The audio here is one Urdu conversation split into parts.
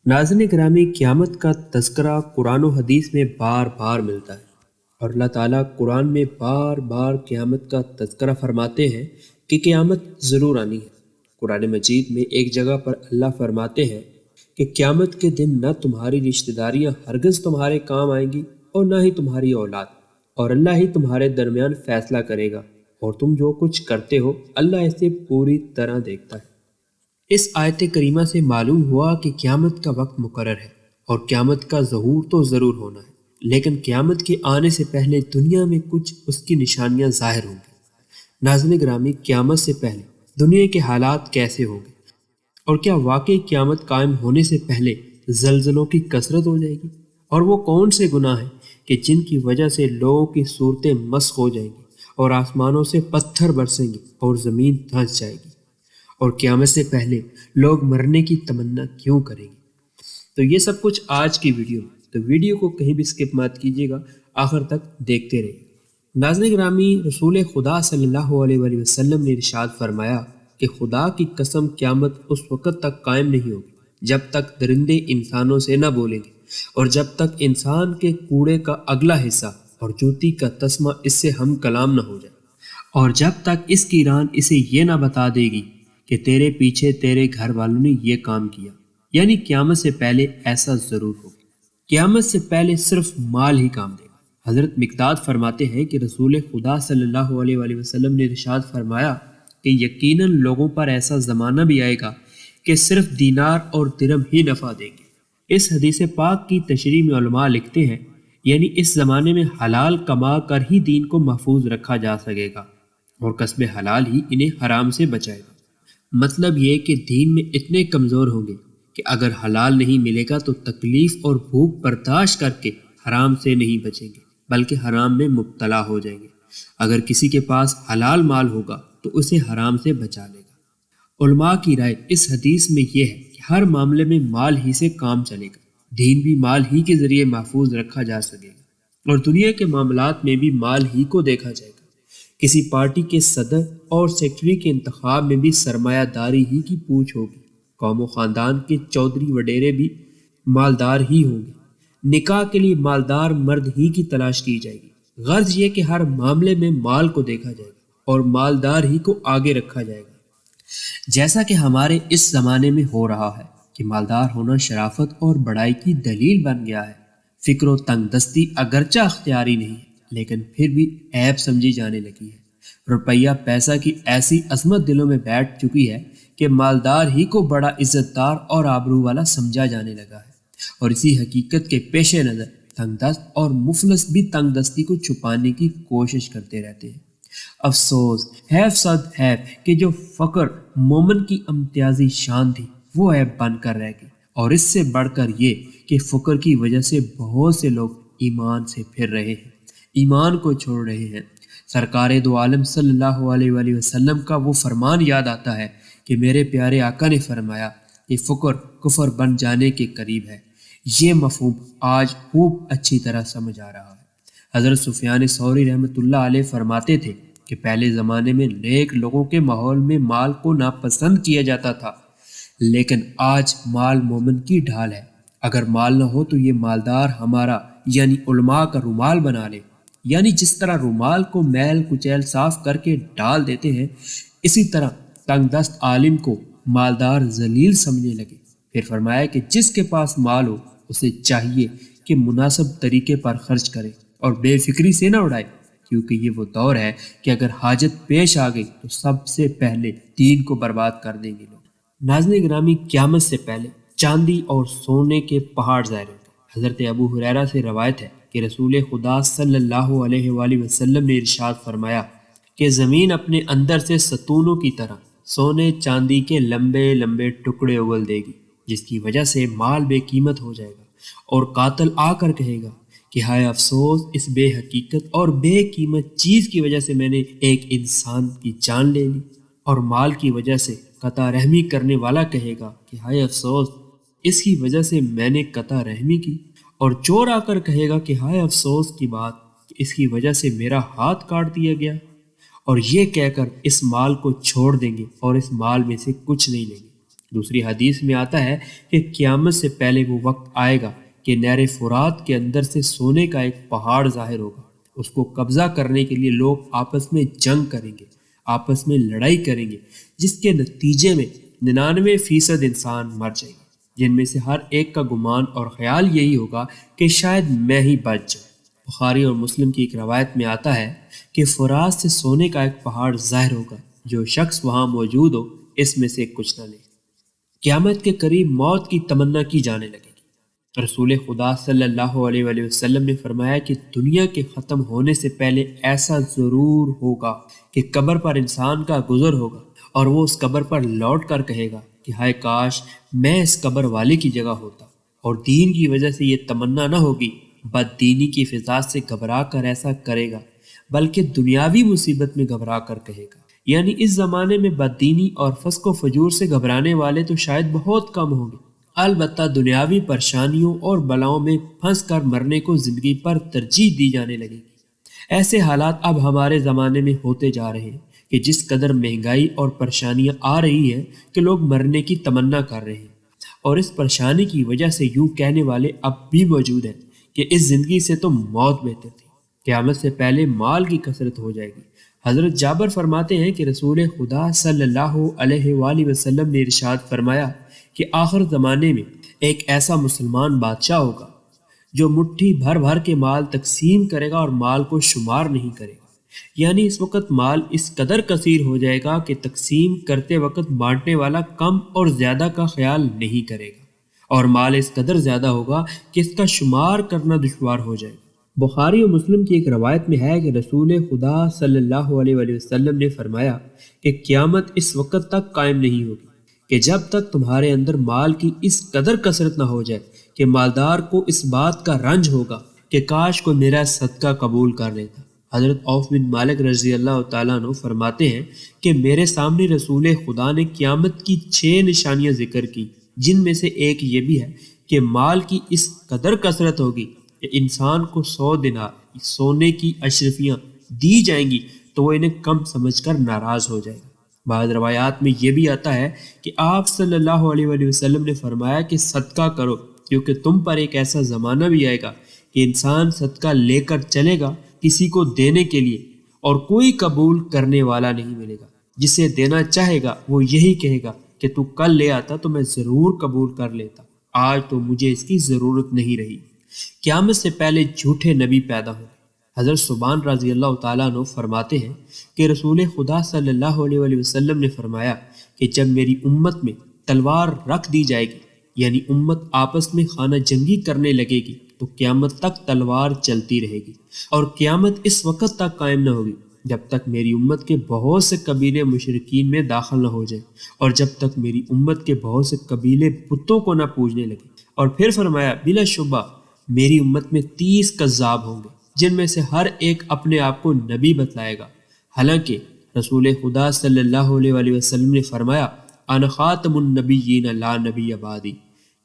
ناظرین گرامی، قیامت کا تذکرہ قرآن و حدیث میں بار بار ملتا ہے، اور اللہ تعالیٰ قرآن میں بار بار قیامت کا تذکرہ فرماتے ہیں کہ قیامت ضرور آنی ہے۔ قرآن مجید میں ایک جگہ پر اللہ فرماتے ہیں کہ قیامت کے دن نہ تمہاری رشتہ داریاں ہرگز تمہارے کام آئیں گی اور نہ ہی تمہاری اولاد، اور اللہ ہی تمہارے درمیان فیصلہ کرے گا، اور تم جو کچھ کرتے ہو اللہ اسے پوری طرح دیکھتا ہے۔ اس آیت کریمہ سے معلوم ہوا کہ قیامت کا وقت مقرر ہے اور قیامت کا ظہور تو ضرور ہونا ہے، لیکن قیامت کے آنے سے پہلے دنیا میں کچھ اس کی نشانیاں ظاہر ہوں گی۔ ناظرین گرامی، قیامت سے پہلے دنیا کے حالات کیسے ہوں گے؟ اور کیا واقعی قیامت قائم ہونے سے پہلے زلزلوں کی کثرت ہو جائے گی؟ اور وہ کون سے گناہ ہیں کہ جن کی وجہ سے لوگوں کی صورتیں مسخ ہو جائیں گی اور آسمانوں سے پتھر برسیں گے اور زمین دھنس جائے گی؟ اور قیامت سے پہلے لوگ مرنے کی تمنا کیوں کریں گے؟ تو یہ سب کچھ آج کی ویڈیو میں، تو ویڈیو کو کہیں بھی سکپ مت کیجیے گا، آخر تک دیکھتے رہیے۔ ناظرین گرامی، رسول خدا صلی اللہ علیہ وآلہ وسلم نے ارشاد فرمایا کہ خدا کی قسم قیامت اس وقت تک قائم نہیں ہوگی جب تک درندے انسانوں سے نہ بولیں گے، اور جب تک انسان کے کوڑے کا اگلا حصہ اور جوتی کا تسمہ اس سے ہم کلام نہ ہو جائے، اور جب تک اس کی ران اسے یہ نہ بتا دے گی کہ تیرے پیچھے تیرے گھر والوں نے یہ کام کیا۔ یعنی قیامت سے پہلے ایسا ضرور ہوگا۔ قیامت سے پہلے صرف مال ہی کام دے گا۔ حضرت مقداد فرماتے ہیں کہ رسول خدا صلی اللہ علیہ وآلہ وسلم نے ارشاد فرمایا کہ یقیناً لوگوں پر ایسا زمانہ بھی آئے گا کہ صرف دینار اور درہم ہی نفع دیں گے۔ اس حدیث پاک کی تشریح میں علماء لکھتے ہیں، یعنی اس زمانے میں حلال کما کر ہی دین کو محفوظ رکھا جا سکے گا، اور کسب حلال ہی انہیں حرام سے بچائے گا۔ مطلب یہ کہ دین میں اتنے کمزور ہوں گے کہ اگر حلال نہیں ملے گا تو تکلیف اور بھوک برداشت کر کے حرام سے نہیں بچیں گے، بلکہ حرام میں مبتلا ہو جائیں گے۔ اگر کسی کے پاس حلال مال ہوگا تو اسے حرام سے بچا لے گا۔ علماء کی رائے اس حدیث میں یہ ہے کہ ہر معاملے میں مال ہی سے کام چلے گا، دین بھی مال ہی کے ذریعے محفوظ رکھا جا سکے گا، اور دنیا کے معاملات میں بھی مال ہی کو دیکھا جائے گا۔ کسی پارٹی کے صدر اور سیکرٹری کے انتخاب میں بھی سرمایہ داری ہی کی پوچھ ہوگی۔ قوم و خاندان کے چودھری وڈیرے بھی مالدار ہی ہوں گے۔ نکاح کے لیے مالدار مرد ہی کی تلاش کی جائے گی۔ غرض یہ کہ ہر معاملے میں مال کو دیکھا جائے گا اور مالدار ہی کو آگے رکھا جائے گا، جیسا کہ ہمارے اس زمانے میں ہو رہا ہے کہ مالدار ہونا شرافت اور بڑائی کی دلیل بن گیا ہے۔ فکر و تنگ دستی اگرچہ اختیاری نہیں ہے، لیکن پھر بھی عیب سمجھی جانے لگی ہے۔ روپیہ پیسہ کی ایسی عظمت دلوں میں بیٹھ چکی ہے کہ مالدار ہی کو بڑا عزت دار اور آبرو والا سمجھا جانے لگا ہے، اور اسی حقیقت کے پیش نظر تنگ دست اور مفلس بھی تنگ دستی کو چھپانے کی کوشش کرتے رہتے ہیں۔ افسوس، حیف صد حیف کہ جو فقر مومن کی امتیازی شان تھی وہ عیب بن کر رہ گئی، اور اس سے بڑھ کر یہ کہ فقر کی وجہ سے بہت سے لوگ ایمان سے پھر رہے ہیں، ایمان کو چھوڑ رہے ہیں۔ سرکار دو عالم صلی اللہ علیہ وآلہ وسلم کا وہ فرمان یاد آتا ہے کہ میرے پیارے آقا نے فرمایا کہ فقر کفر بن جانے کے قریب ہے۔ یہ مفہوم آج خوب اچھی طرح سمجھ آ رہا ہے۔ حضرت سفیان ثوری رحمۃ اللہ علیہ فرماتے تھے کہ پہلے زمانے میں نیک لوگوں کے ماحول میں مال کو ناپسند کیا جاتا تھا، لیکن آج مال مومن کی ڈھال ہے۔ اگر مال نہ ہو تو یہ مالدار ہمارا یعنی علماء کا رومال بنا لے۔ یعنی جس طرح رومال کو میل کچیل صاف کر کے ڈال دیتے ہیں، اسی طرح تنگ دست عالم کو مالدار ذلیل سمجھنے لگے۔ پھر فرمایا کہ جس کے پاس مال ہو اسے چاہیے کہ مناسب طریقے پر خرچ کرے اور بے فکری سے نہ اڑائے، کیونکہ یہ وہ دور ہے کہ اگر حاجت پیش آ گئی تو سب سے پہلے دین کو برباد کر دیں گے لوگ۔ ناظرین گرامی، قیامت سے پہلے چاندی اور سونے کے پہاڑ ظاہر ہوتے ہیں۔ حضرت ابو ہریرہ سے روایت ہے کہ رسول خدا صلی اللہ علیہ وآلہ وسلم نے ارشاد فرمایا کہ زمین اپنے اندر سے ستونوں کی طرح سونے چاندی کے لمبے لمبے ٹکڑے اگل دے گی، جس کی وجہ سے مال بے قیمت ہو جائے گا، اور قاتل آ کر کہے گا کہ ہائے افسوس، اس بے حقیقت اور بے قیمت چیز کی وجہ سے میں نے ایک انسان کی جان لے لی۔ اور مال کی وجہ سے قطع رحمی کرنے والا کہے گا کہ ہائے افسوس، اس کی وجہ سے میں نے قطع رحمی کی۔ اور چور آ کر کہے گا کہ ہائے افسوس کی بات کہ اس کی وجہ سے میرا ہاتھ کاٹ دیا گیا۔ اور یہ کہہ کر اس مال کو چھوڑ دیں گے اور اس مال میں سے کچھ نہیں لیں گے۔ دوسری حدیث میں آتا ہے کہ قیامت سے پہلے وہ وقت آئے گا کہ نہر فرات کے اندر سے سونے کا ایک پہاڑ ظاہر ہوگا۔ اس کو قبضہ کرنے کے لیے لوگ آپس میں جنگ کریں گے، آپس میں لڑائی کریں گے، جس کے نتیجے میں 99% انسان مر جائیں گے، جن میں سے ہر ایک کا گمان اور خیال یہی ہوگا کہ شاید میں ہی بچ جاؤں۔ بخاری اور مسلم کی ایک روایت میں آتا ہے کہ فرات سے سونے کا ایک پہاڑ ظاہر ہوگا، جو شخص وہاں موجود ہو اس میں سے کچھ نہ لے۔ قیامت کے قریب موت کی تمنا کی جانے لگے گی۔ رسول خدا صلی اللہ علیہ وآلہ وسلم نے فرمایا کہ دنیا کے ختم ہونے سے پہلے ایسا ضرور ہوگا کہ قبر پر انسان کا گزر ہوگا اور وہ اس قبر پر لوٹ کر کہے گا کہ ہائے کاش میں اس قبر والے کی جگہ ہوتا، اور دین کی وجہ سے یہ تمنا نہ ہوگی، بد دینی کی فضا سے گھبرا کر ایسا کرے گا، بلکہ دنیاوی مصیبت میں گھبرا کر کہے گا۔ یعنی اس زمانے میں بددینی اور فسق و فجور سے گھبرانے والے تو شاید بہت کم ہوں گے، البتہ دنیاوی پریشانیوں اور بلاؤں میں پھنس کر مرنے کو زندگی پر ترجیح دی جانے لگے گی۔ ایسے حالات اب ہمارے زمانے میں ہوتے جا رہے ہیں کہ جس قدر مہنگائی اور پریشانیاں آ رہی ہیں کہ لوگ مرنے کی تمنا کر رہے ہیں، اور اس پریشانی کی وجہ سے یوں کہنے والے اب بھی موجود ہیں کہ اس زندگی سے تو موت بہتر تھی۔ قیامت سے پہلے مال کی کثرت ہو جائے گی۔ حضرت جابر فرماتے ہیں کہ رسول خدا صلی اللہ علیہ وآلہ وسلم نے ارشاد فرمایا کہ آخر زمانے میں ایک ایسا مسلمان بادشاہ ہوگا جو مٹھی بھر بھر کے مال تقسیم کرے گا اور مال کو شمار نہیں کرے گا۔ یعنی اس وقت مال اس قدر کثیر ہو جائے گا کہ تقسیم کرتے وقت بانٹنے والا کم اور زیادہ کا خیال نہیں کرے گا، اور مال اس قدر زیادہ ہوگا کہ اس کا شمار کرنا دشوار ہو جائے گا۔ بخاری و مسلم کی ایک روایت میں ہے کہ رسول خدا صلی اللہ علیہ وآلہ وسلم نے فرمایا کہ قیامت اس وقت تک قائم نہیں ہوگی کہ جب تک تمہارے اندر مال کی اس قدر کثرت نہ ہو جائے کہ مالدار کو اس بات کا رنج ہوگا کہ کاش کو میرا صدقہ قبول کر لیتا۔ حضرت عوف بن مالک رضی اللہ تعالیٰ عنہ فرماتے ہیں کہ میرے سامنے رسول خدا نے قیامت کی 6 نشانیاں ذکر کی، جن میں سے ایک یہ بھی ہے کہ مال کی اس قدر کثرت ہوگی کہ انسان کو 100 دینار سونے کی اشرفیاں دی جائیں گی تو وہ انہیں کم سمجھ کر ناراض ہو جائے گا۔ بعض روایات میں یہ بھی آتا ہے کہ آپ صلی اللہ علیہ وآلہ وسلم نے فرمایا کہ صدقہ کرو، کیونکہ تم پر ایک ایسا زمانہ بھی آئے گا کہ انسان صدقہ لے کر چلے گا کسی کو دینے کے لیے، اور کوئی قبول کرنے والا نہیں ملے گا۔ جسے دینا چاہے گا وہ یہی کہے گا کہ تو کل لے آتا تو میں ضرور قبول کر لیتا، آج تو مجھے اس کی ضرورت نہیں رہی۔ قیامت سے پہلے جھوٹے نبی پیدا ہوں۔ حضرت سبحان رضی اللہ تعالیٰ عنہ فرماتے ہیں کہ رسول خدا صلی اللہ علیہ وآلہ وسلم نے فرمایا کہ جب میری امت میں تلوار رکھ دی جائے گی، یعنی امت آپس میں خانہ جنگی کرنے لگے گی، تو قیامت تک تلوار چلتی رہے گی، اور قیامت اس وقت تک قائم نہ ہوگی جب تک میری امت کے بہت سے قبیلے مشرکین میں داخل نہ ہو جائیں، اور جب تک میری امت کے بہت سے قبیلے بتوں کو نہ پوجنے لگے۔ اور پھر فرمایا بلا شبہ میری امت میں 30 کذاب ہوں گے، جن میں سے ہر ایک اپنے آپ کو نبی بتلائے گا، حالانکہ رسول خدا صلی اللہ علیہ وآلہ وسلم نے فرمایا انا خاتم النبیین لا نبی بعدی،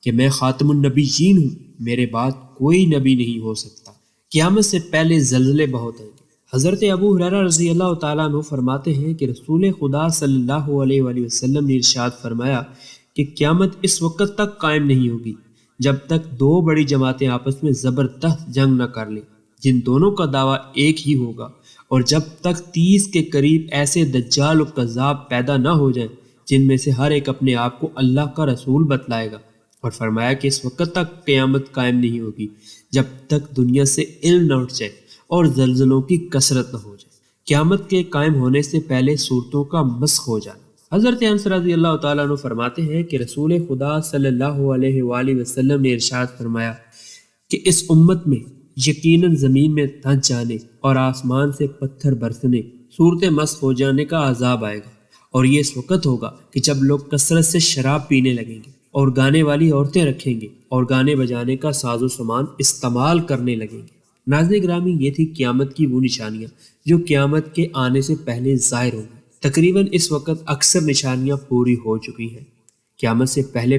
کہ میں خاتم النبیین ہوں، میرے بعد کوئی نبی نہیں ہو سکتا۔ قیامت سے پہلے زلزلے بہت آئیں گے۔ حضرت ابو ہریرہ رضی اللہ تعالیٰ عنہ فرماتے ہیں کہ رسول خدا صلی اللہ علیہ وآلہ وسلم نے ارشاد فرمایا کہ قیامت اس وقت تک قائم نہیں ہوگی جب تک 2 بڑی جماعتیں آپس میں زبردست جنگ نہ کر لیں، جن دونوں کا دعویٰ ایک ہی ہوگا، اور جب تک 30 کے قریب ایسے دجال و کذاب پیدا نہ ہو جائیں جن میں سے ہر ایک اپنے آپ کو اللہ کا رسول بتلائے گا۔ اور فرمایا کہ اس وقت تک قیامت قائم نہیں ہوگی جب تک دنیا سے علم نہ اٹھ جائے اور زلزلوں کی کثرت نہ ہو جائے۔ قیامت کے قائم ہونے سے پہلے صورتوں کا مسخ ہو جانا۔ حضرت انس رضی اللہ تعالیٰ عنہ فرماتے ہیں کہ رسول خدا صلی اللہ علیہ وآلہ وسلم نے ارشاد فرمایا کہ اس امت میں یقیناً زمین میں دھنس جانے اور آسمان سے پتھر برسنے، صورت مسخ ہو جانے کا عذاب آئے گا، اور یہ اس وقت ہوگا کہ جب لوگ کثرت سے شراب پینے لگیں گے اور گانے والی عورتیں رکھیں گے اور گانے بجانے کا ساز و سامان استعمال کرنے لگیں گے۔ ناظرین گرامی، یہ تھی قیامت کی وہ نشانیاں جو قیامت کے آنے سے پہلے ظاہر ہوں گی۔ تقریباً اس وقت اکثر نشانیاں پوری ہو چکی ہیں۔ قیامت سے پہلے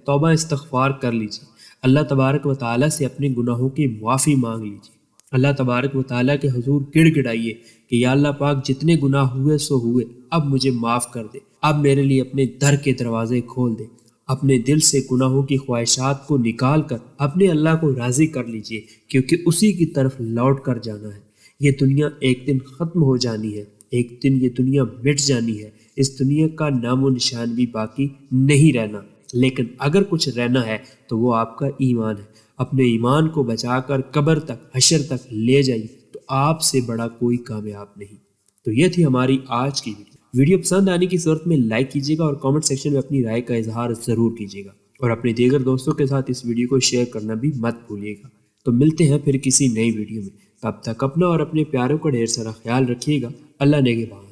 توبہ استغفار کر لیجیے، اللہ تبارک و تعالیٰ سے اپنے گناہوں کی معافی مانگ لیجیے، اللہ تبارک و تعالیٰ کے حضور گڑ گڑائیے کہ یا اللہ پاک جتنے گناہ ہوئے سو ہوئے، اب مجھے معاف کر دے، اب میرے لیے اپنے در کے دروازے کھول دے۔ اپنے دل سے گناہوں کی خواہشات کو نکال کر اپنے اللہ کو راضی کر لیجئے، کیونکہ اسی کی طرف لوٹ کر جانا ہے۔ یہ دنیا ایک دن ختم ہو جانی ہے، ایک دن یہ دنیا مٹ جانی ہے، اس دنیا کا نام و نشان بھی باقی نہیں رہنا۔ لیکن اگر کچھ رہنا ہے تو وہ آپ کا ایمان ہے۔ اپنے ایمان کو بچا کر قبر تک، حشر تک لے جائیے، تو آپ سے بڑا کوئی کامیاب نہیں۔ تو یہ تھی ہماری آج کی ویڈیو پسند آنے کی صورت میں لائک کیجیے گا اور کامنٹ سیکشن میں اپنی رائے کا اظہار ضرور کیجیے گا، اور اپنے دیگر دوستوں کے ساتھ اس ویڈیو کو شیئر کرنا بھی مت بھولیے گا۔ تو ملتے ہیں پھر کسی نئی ویڈیو میں، تب تک اپنا اور اپنے پیاروں کا ڈھیر سارا خیال رکھیے گا۔ اللہ نگہبان۔